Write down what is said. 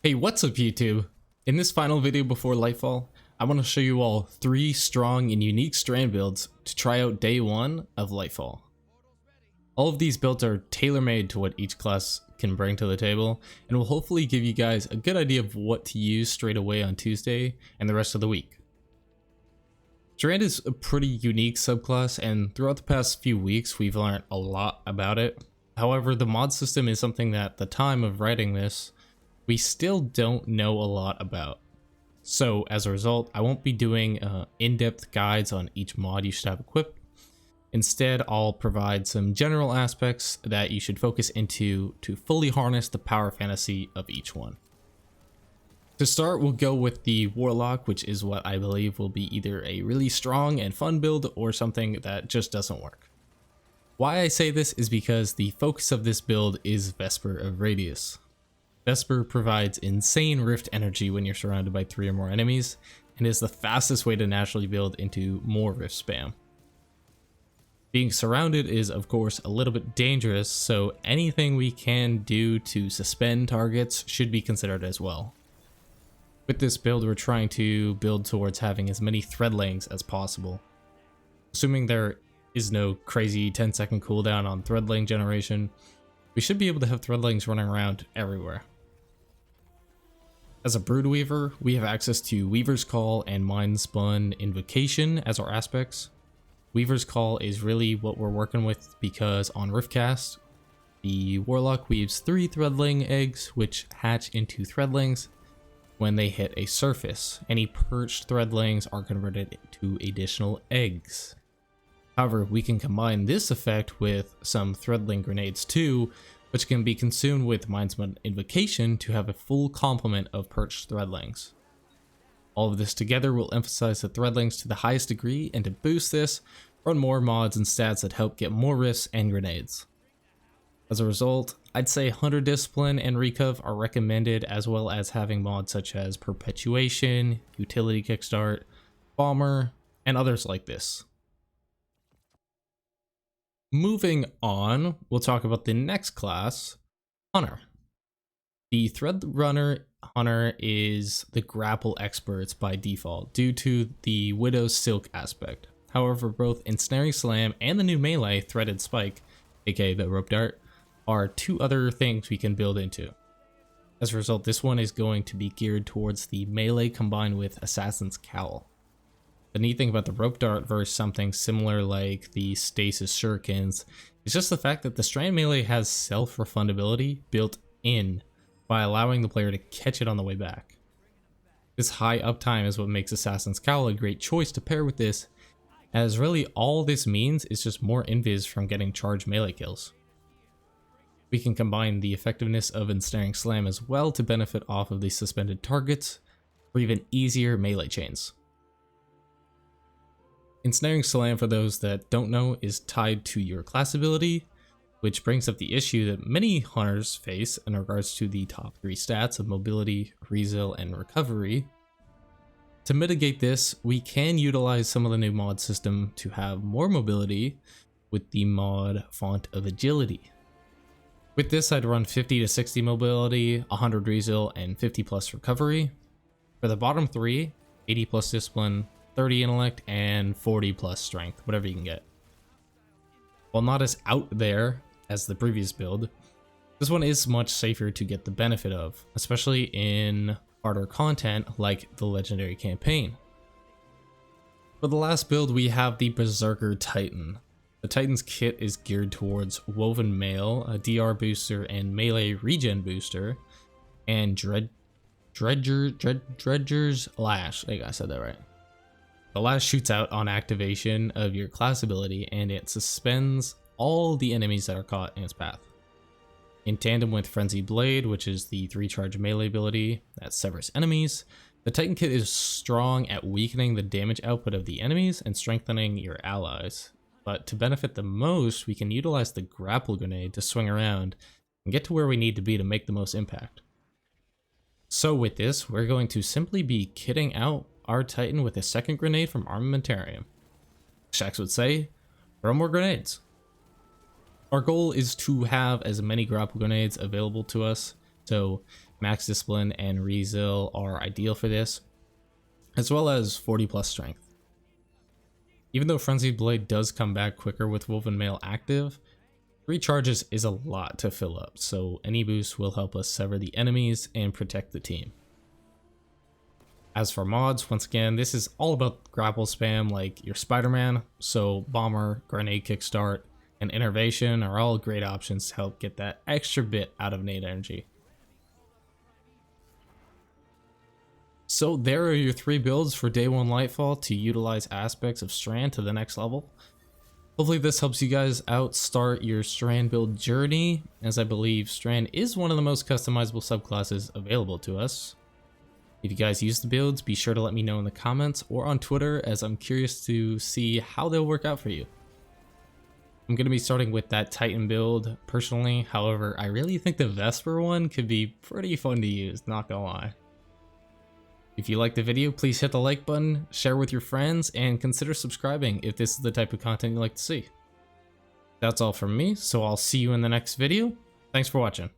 Hey, what's up YouTube? In this final video before Lightfall, I want to show you all 3 strong and unique Strand builds to try out day 1 of Lightfall. All of these builds are tailor-made to what each class can bring to the table, and will hopefully give you guys a good idea of what to use straight away on Tuesday and the rest of the week. Strand is a pretty unique subclass, and throughout the past few weeks we've learned a lot about it. However, the mod system is something that at the time of writing this, we still don't know a lot about. So as a result, I won't be doing in-depth guides on each mod you should have equipped. Instead, I'll provide some general aspects that you should focus into to fully harness the power fantasy of each one. To start, we'll go with the Warlock, which is what I believe will be either a really strong and fun build or something that just doesn't work. Why I say this is because the focus of this build is Vesper of Radius. Vesper provides insane rift energy when you're surrounded by 3 or more enemies, and is the fastest way to naturally build into more rift spam. Being surrounded is of course a little bit dangerous, so anything we can do to suspend targets should be considered as well. With this build, we're trying to build towards having as many threadlings as possible. Assuming there is no crazy 10-second cooldown on threadling generation, we should be able to have threadlings running around everywhere. As a broodweaver, we have access to Weaver's Call and Mind Spun Invocation as our aspects. Weaver's Call is really what we're working with because on Riftcast, the Warlock weaves 3 threadling eggs which hatch into threadlings when they hit a surface. Any perched threadlings are converted to additional eggs. However, we can combine this effect with some threadling grenades too, which can be consumed with Mind Spun Invocation to have a full complement of perched threadlings. All of this together will emphasize the threadlings to the highest degree, and to boost this, run more mods and stats that help get more rifts and grenades. As a result, I'd say Hunter Discipline and Recov are recommended, as well as having mods such as Perpetuation, Utility Kickstart, Bomber, and others like this. Moving on, we'll talk about the next class, Hunter. The Thread Runner Hunter is the grapple experts by default due to the Widow's Silk aspect. However, both Ensnaring Slam and the new melee Threaded Spike, aka the Rope Dart, are 2 other things we can build into. As a result, this one is going to be geared towards the melee combined with Assassin's Cowl. The neat thing about the Rope Dart versus something similar like the Stasis Shurikens is just the fact that the Strand melee has self-refundability built in by allowing the player to catch it on the way back. This high uptime is what makes Assassin's Cowl a great choice to pair with this, as really all this means is just more invis from getting charged melee kills. We can combine the effectiveness of Ensnaring Slam as well to benefit off of the suspended targets for even easier melee chains. Ensnaring Slam, for those that don't know, is tied to your class ability, which brings up the issue that many hunters face in regards to the top 3 stats of mobility, resil, and recovery. To mitigate this, we can utilize some of the new mod system to have more mobility with the mod Font of Agility. With this, I'd run 50 to 60 mobility, 100 resil, and 50 plus recovery. For the bottom 3, 80 plus discipline, 30 intellect, and 40 plus strength, whatever you can get. While not as out there as the previous build, this one is much safer to get the benefit of, especially in harder content like the Legendary Campaign. For the last build, we have the Berserker Titan. The Titan's kit is geared towards Woven Mail, a DR booster and melee regen booster, and Dredger's Lash. I think I said that right. The Lash shoots out on activation of your class ability, and it suspends all the enemies that are caught in its path. In tandem with Frenzied Blade, which is the 3-charge melee ability that severs enemies, the Titan kit is strong at weakening the damage output of the enemies and strengthening your allies. But to benefit the most, we can utilize the grapple grenade to swing around and get to where we need to be to make the most impact. So with this, we're going to simply be kitting out our Titan with a second grenade from Armamentarium. Shax would say, throw more grenades. Our goal is to have as many grapple grenades available to us So max discipline and rezeal are ideal for this, as well as 40 plus strength. Even though Frenzied Blade does come back quicker with Woven Mail active, 3 charges is a lot to fill up, so any boost will help us sever the enemies and protect the team. As for mods, once again, this is all about grapple spam like your Spider-Man, so Bomber, Grenade Kickstart, and Innervation are all great options to help get that extra bit out of nade energy. So there are your 3 builds for day 1 Lightfall to utilize aspects of Strand to the next level. Hopefully this helps you guys out start your Strand build journey, as I believe Strand is one of the most customizable subclasses available to us. If you guys use the builds, be sure to let me know in the comments or on Twitter, as I'm curious to see how they'll work out for you. I'm going to be starting with that Titan build personally, however I really think the Vesper one could be pretty fun to use, not gonna lie. If you liked the video, please hit the like button, share with your friends, and consider subscribing if this is the type of content you like to see. That's all from me, so I'll see you in the next video. Thanks for watching.